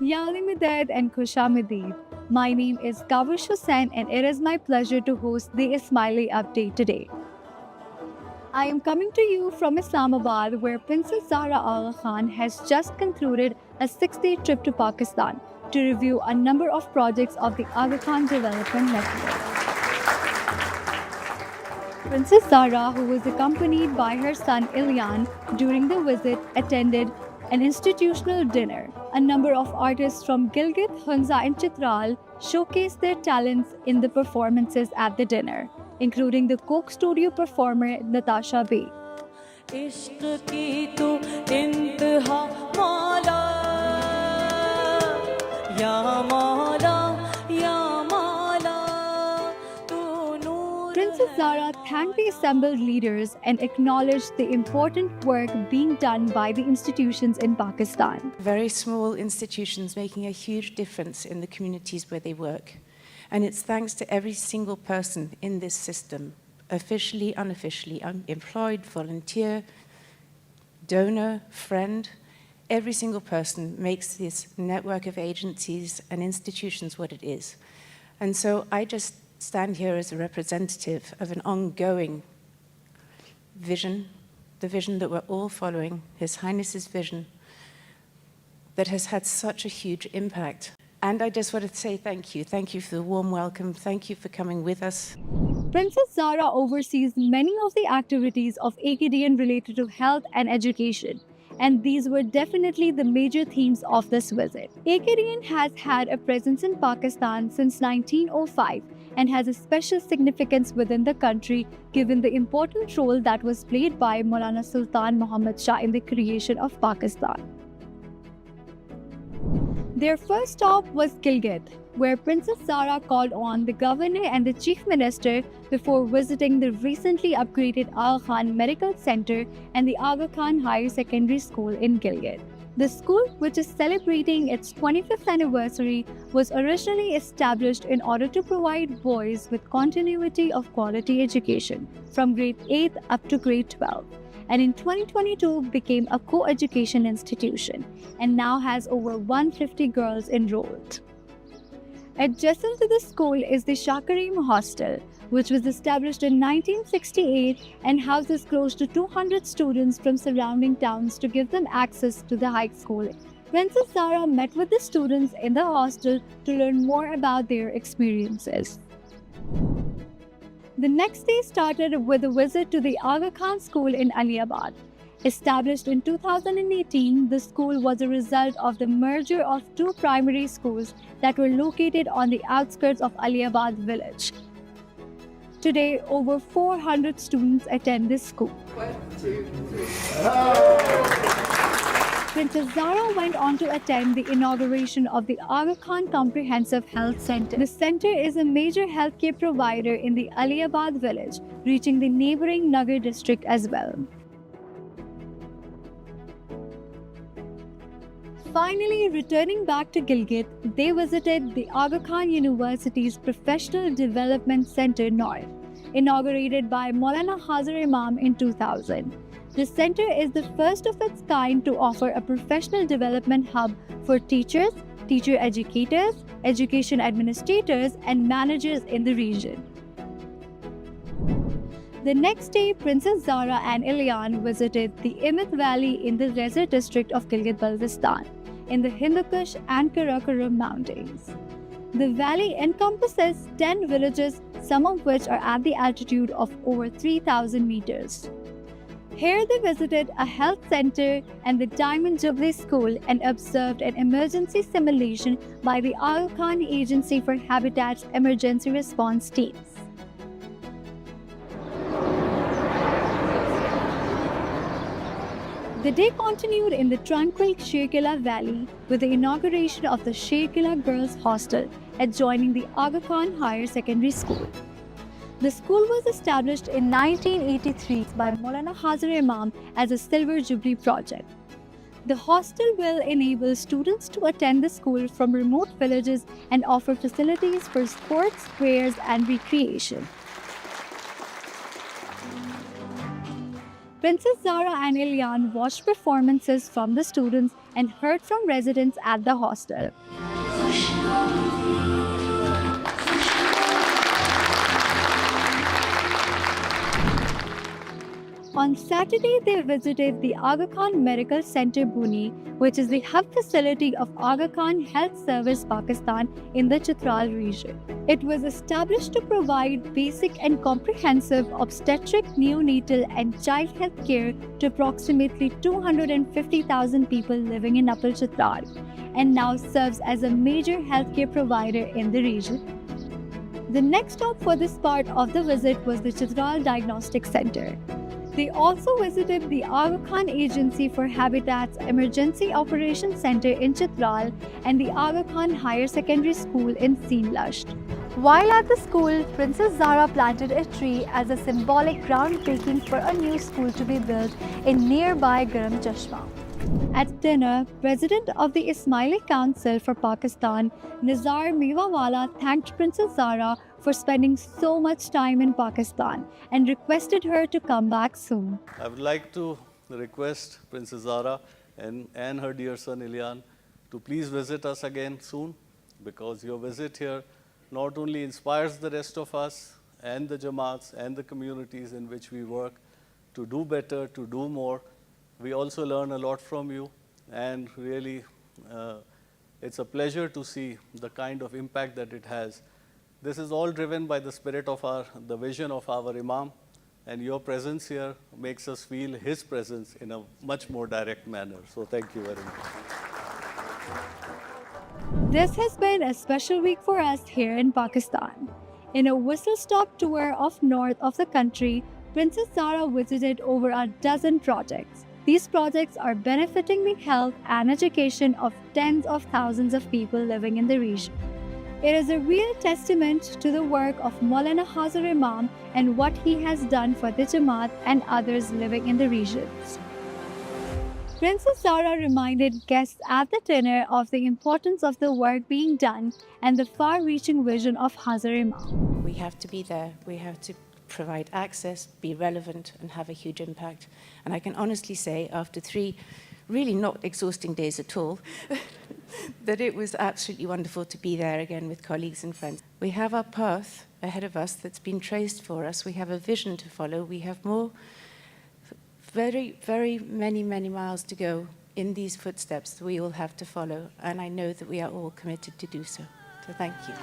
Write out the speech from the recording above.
Yali and Khushamidid. My name is Kavish Hussain and it is my pleasure to host the Ismaili Update today. I am coming to you from Islamabad where Princess Zahra Agha Khan has just concluded a 6-day trip to Pakistan to review a number of projects of the Aga Khan Development Network. Princess Zahra, who was accompanied by her son Ilyan during the visit, attended an institutional dinner. A number of artists from Gilgit, Hunza, and Chitral showcased their talents in the performances at the dinner, including the Coke Studio performer Natasha Bey. Princess Zahra thanked the assembled leaders and acknowledged the important work being done by the institutions in Pakistan. Very small institutions making a huge difference in the communities where they work. And it's thanks to every single person in this system, officially, unofficially, employed, volunteer, donor, friend. Every single person makes this network of agencies and institutions what it is. And so I just stand here as a representative of an ongoing vision, the vision that we're all following, His Highness's vision, that has had such a huge impact. And I just want to say thank you. Thank you for the warm welcome. Thank you for coming with us. Princess Zahra oversees many of the activities of AKDN related to health and education. And these were definitely the major themes of this visit. AKDN has had a presence in Pakistan since 1905 and has a special significance within the country given the important role that was played by Maulana Sultan Muhammad Shah in the creation of Pakistan. Their first stop was Gilgit, where Princess Zahra called on the governor and the chief minister before visiting the recently upgraded Aga Khan Medical Center and the Aga Khan Higher Secondary School in Gilgit. The school, which is celebrating its 25th anniversary, was originally established in order to provide boys with continuity of quality education from grade 8 up to grade 12. And in 2022 became a co-education institution and now has over 150 girls enrolled. Adjacent to the school is the Shah Karim Hostel, which was established in 1968 and houses close to 200 students from surrounding towns to give them access to the high school. Princess Zahra met with the students in the hostel to learn more about their experiences. The next day started with a visit to the Aga Khan School in Aliabad. Established in 2018, the school was a result of the merger of two primary schools that were located on the outskirts of Aliabad village. Today, over 400 students attend this school. 1, 2, 3. Princess Zahra went on to attend the inauguration of the Aga Khan Comprehensive Health Center. The center is a major healthcare provider in the Aliabad village, reaching the neighboring Nagar district as well. Finally, returning back to Gilgit, they visited the Aga Khan University's Professional Development Center North, inaugurated by Maulana Hazar Imam in 2000. The center is the first of its kind to offer a professional development hub for teachers, teacher educators, education administrators, and managers in the region. The next day, Princess Zahra and Ilyan visited the Imit Valley in the desert district of Gilgit-Baltistan in the Hindu Kush and Karakoram mountains. The valley encompasses 10 villages, some of which are at the altitude of over 3,000 meters. Here they visited a health center and the Diamond Jubilee School and observed an emergency simulation by the Aga Khan Agency for Habitat's emergency response teams. The day continued in the tranquil Sherkila Valley with the inauguration of the Sherkila Girls Hostel adjoining the Aga Khan Higher Secondary School. The school was established in 1983 by Maulana Hazar Imam as a Silver Jubilee project. The hostel will enable students to attend the school from remote villages and offer facilities for sports, prayers, and recreation. Princess Zara and Ilyan watched performances from the students and heard from residents at the hostel. On Saturday, they visited the Aga Khan Medical Center Buni, which is the hub facility of Aga Khan Health Service Pakistan in the Chitral region. It was established to provide basic and comprehensive obstetric, neonatal, and child health care to approximately 250,000 people living in Upper Chitral, and now serves as a major healthcare provider in the region. The next stop for this part of the visit was the Chitral Diagnostic Center. They also visited the Aga Khan Agency for Habitat's Emergency Operations Center in Chitral and the Aga Khan Higher Secondary School in Seenlasht. While at the school, Princess Zara planted a tree as a symbolic groundbreaking for a new school to be built in nearby Garam Chashma. At dinner, President of the Ismaili Council for Pakistan, Nizar Mewawala, thanked Princess Zara for spending so much time in Pakistan and requested her to come back soon. I would like to request Princess Zara and her dear son Ilyan to please visit us again soon, because your visit here not only inspires the rest of us and the Jamaats and the communities in which we work to do better, to do more. We also learn a lot from you, and really it's a pleasure to see the kind of impact that it has. This is all driven by the spirit of the vision of our Imam, and your presence here makes us feel his presence in a much more direct manner. So thank you very much. This has been a special week for us here in Pakistan. In a whistle-stop tour of north of the country, Princess Zara visited over a dozen projects. These projects are benefiting the health and education of tens of thousands of people living in the region. It is a real testament to the work of Maulana Hazar Imam and what he has done for the Jamaat and others living in the regions. Princess Zara reminded guests at the dinner of the importance of the work being done and the far-reaching vision of Hazar Imam. We have to be there. We have to provide access, be relevant, and have a huge impact. And I can honestly say, after 3 really not exhausting days at all, that it was absolutely wonderful to be there again with colleagues and friends. We have our path ahead of us that's been traced for us. We have a vision to follow. We have more, very, very many miles to go in these footsteps that we all have to follow. And I know that we are all committed to do so. So thank you.